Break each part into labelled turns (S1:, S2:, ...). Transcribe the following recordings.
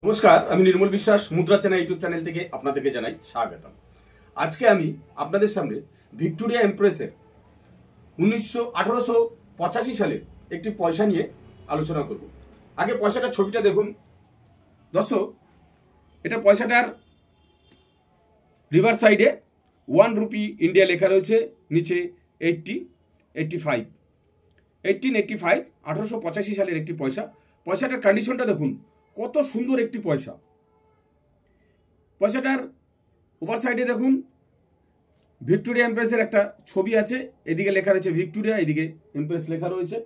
S1: নমস্কার, আমি নির্মল বিশ্বাস মুদ্রা চেনা ইউটিউব চ্যানেল থেকে আপনাদেরকে জানাই স্বাগতম। আজকে আমি আপনাদের সামনে ভিক্টোরিয়া এমপ্রেসের 1885 সালের একটি পয়সা নিয়ে আলোচনা করব। আগে পয়সাটার ছবিটা দেখুন দর্শক। এটা পয়সাটার রিভার সাইডে 1 রুপি ইন্ডিয়া লেখা রয়েছে, নিচে 1885 1885 সালের একটি পয়সা। পয়সাটার কন্ডিশনটা দেখুন, কত সুন্দর একটি পয়সা। পয়সাটার ওভার সাইডে দেখুন ভিক্টোরিয়া এমপ্রেসের একটা ছবি আছে, এদিকে লেখা রয়েছে ভিক্টোরিয়া, এদিকে এমপ্রেস লেখা রয়েছে।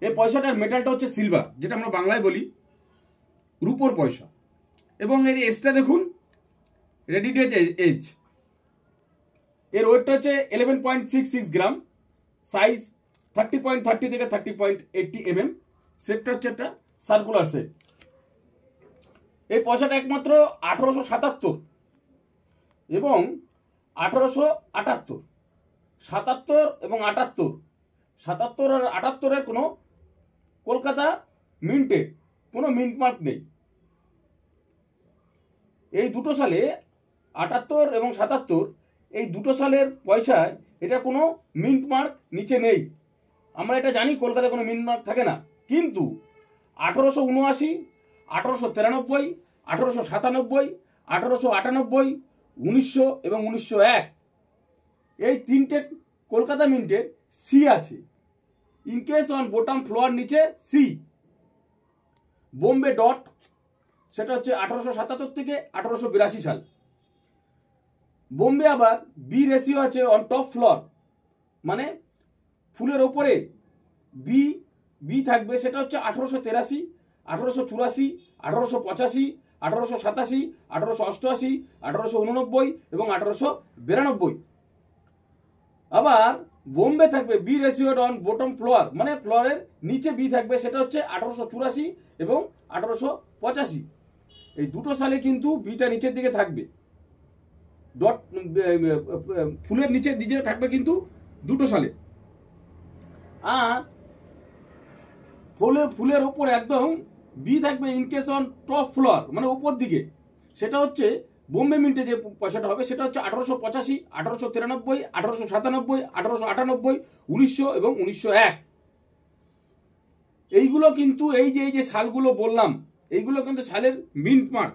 S1: এই পয়সাটার মেটালটা হচ্ছে সিলভার, যেটা আমরা বাংলায় বলি রূপোর পয়সা। এবং এর এজটা দেখুন, রেডি ডেট এজ। এর ওয়েটটা হচ্ছে 11.66 গ্রাম, সাইজ 30.30 থেকে 30.80 mm। শেপটা হচ্ছে একটা সার্কুলার শেপ। এই পয়সাটা একমাত্র 1877 এবং 1878, 77 এবং 78, 77 আর 78-এর কোনো কলকাতা মিন্টে কোনো মিন্ট মার্ক নেই। এই দুটো সালে 78 এবং 77, এই দুটো সালের পয়সায় এটা কোনো মিন্ট মার্ক নিচে নেই। আমরা এটা জানি কলকাতায় কোনো মিন্ট মার্ক থাকে না, কিন্তু 1879, 1893, 1897, 1898, 1900 এবং 1901 এই তিনটে কলকাতা মিন্টের সি আছে। ইনকেস অন বোটাম ফ্লোয়ার নিচে সি। বোম্বে ডট, সেটা হচ্ছে 1877 থেকে 1882 সাল। বোম্বে আবার বি রেশিও আছে অন টপ ফ্লোর, মানে ফুলের ওপরে বি বি থাকবে, সেটা হচ্ছে 1883, 1884, 1885, 1887, 1888, 1889 এবং 1892। আবার বোম্বে থাকবে বি রেশিওড অন বটম ফ্লোর, মানে ফ্লোরের নিচে বি থাকবে, সেটা হচ্ছে 1884 এবং 1885। এই দুটো সালে কিন্তু বিটা নিচের দিকে থাকবে, ডট ফুলের নিচের দিকে থাকবে কিন্তু দুটো সালে। আর ফুলের ওপরে একদম বি থাকবে ইনকেস অন টপ ফ্লোর, মানে উপর দিকে। সেটা হচ্ছে বোম্বে মিন্টে যে পয়সাটা হবে, সেটা হচ্ছে 1885, 1893, 1897, 1898, 1900 এবং 1901। এইগুলো কিন্তু এই যে সালগুলো বললাম, এইগুলো কিন্তু সালের মিন্ট মার্ক।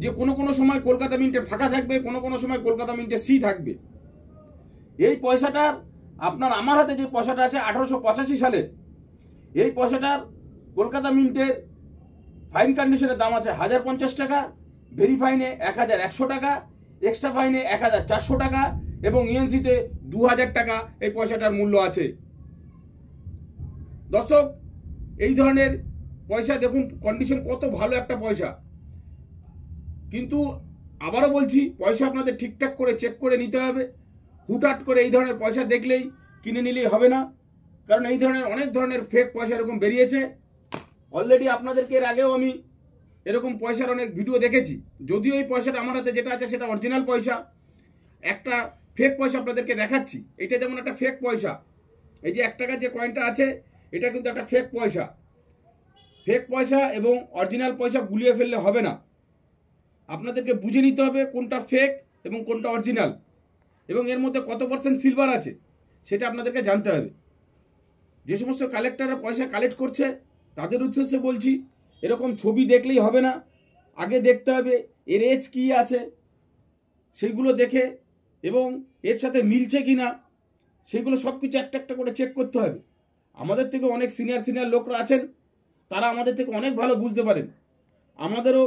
S1: যে কোনো সময় কলকাতা মিন্টে ফাঁকা থাকবে, কোনো সময় কলকাতা মিন্টে সি থাকবে। এই পয়সাটার আপনার আমার হাতে যে পয়সাটা আছে 1885 সালের, এই পয়সাটার কলকাতা মিন্টের ফাইন কন্ডিশনের দাম আছে 1050 টাকা, ভেরি ফাইনে 1100 টাকা, এক্সট্রা ফাইনে 1400 টাকা এবং ইএনসিতে 2000 টাকা এই পয়সাটার মূল্য আছে। দর্শক, এই ধরনের পয়সা দেখুন, কন্ডিশন কত ভালো একটা পয়সা। কিন্তু আবারও বলছি, পয়সা আপনাদের ঠিকঠাক করে চেক করে নিতে হবে। হুটহাট করে এই ধরনের পয়সা দেখলেই কিনে নিলেই হবে না, কারণ এই ধরনের অনেক ধরনের ফেক পয়সা এরকম বেরিয়েছে। অলরেডি আপনাদেরকে এর আগেও আমি এরকম পয়সার অনেক ভিডিও দেখেছি। যদিও এই পয়সাটা আমার হাতে যেটা আছে সেটা অরিজিনাল পয়সা। একটা ফেক পয়সা আপনাদেরকে দেখাচ্ছি। এটা যেমন একটা ফেক পয়সা, এই যে 1 টাকার যে কয়েনটা আছে, এটা কিন্তু একটা ফেক পয়সা। ফেক পয়সা এবং অরিজিনাল পয়সা গুলিয়ে ফেললে হবে না। আপনাদেরকে বুঝে নিতে হবে কোনটা ফেক এবং কোনটা অরিজিনাল, এবং এর মধ্যে কত % সিলভার আছে সেটা আপনাদেরকে জানতে হবে। যে সমস্ত কালেক্টররা পয়সা কালেক্ট করছে তাদের উদ্দেশ্যে বলছি, এরকম ছবি দেখলেই হবে না। আগে দেখতে হবে এর এজ কী আছে, সেইগুলো দেখে এবং এর সাথে মিলছে কি না সেগুলো সব কিছু একটা একটা করে চেক করতে হবে। আমাদের থেকে অনেক সিনিয়র লোকরা আছেন, তারা আমাদের থেকে অনেক ভালো বুঝতে পারেন। আমাদেরও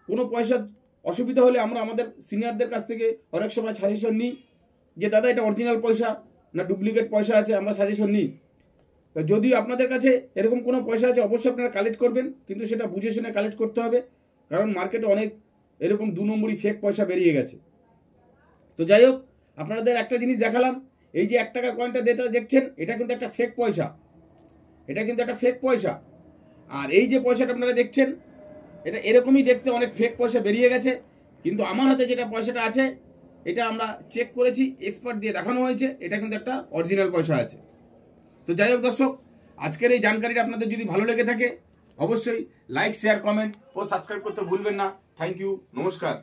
S1: কোনো পয়সা অসুবিধা হলে আমরা আমাদের সিনিয়রদের কাছ থেকে অনেক সময় সাজেশন নিই যে দাদা এটা অরিজিনাল পয়সা না ডুপ্লিকেট পয়সা আছে, আমরা সাজেশন নিই। যদি আপনাদের কাছে এরকম কোনো পয়সা আছে অবশ্যই আপনারা কালেক্ট করবেন, কিন্তু সেটা বুঝে শুনে কালেক্ট করতে হবে, কারণ মার্কেটে অনেক এরকম 2 নম্বরই ফেক পয়সা বেরিয়ে গেছে। তো যাই হোক, আপনাদের একটা জিনিস দেখালাম, এই যে 1 টাকার কয়েনটা যেটা দেখছেন, এটা কিন্তু একটা ফেক পয়সা। এটা কিন্তু একটা ফেক পয়সা। আর এই যে পয়সাটা আপনারা দেখছেন, এটা এরকমই দেখতে অনেক ফেক পয়সা বেরিয়ে গেছে। কিন্তু আমার হাতে যেটা পয়সাটা আছে, এটা আমরা চেক করেছি, এক্সপার্ট দিয়ে দেখানো হয়েছে, এটা কিন্তু একটা অরিজিনাল পয়সা আছে। তো যাই হোক দর্শক, আজকের এই জানকারিটা আপনাদের যদি ভালো লেগে থাকে অবশ্যই লাইক শেয়ার কমেন্ট ও সাবস্ক্রাইব করতে ভুলবেন না। থ্যাংক ইউ, নমস্কার।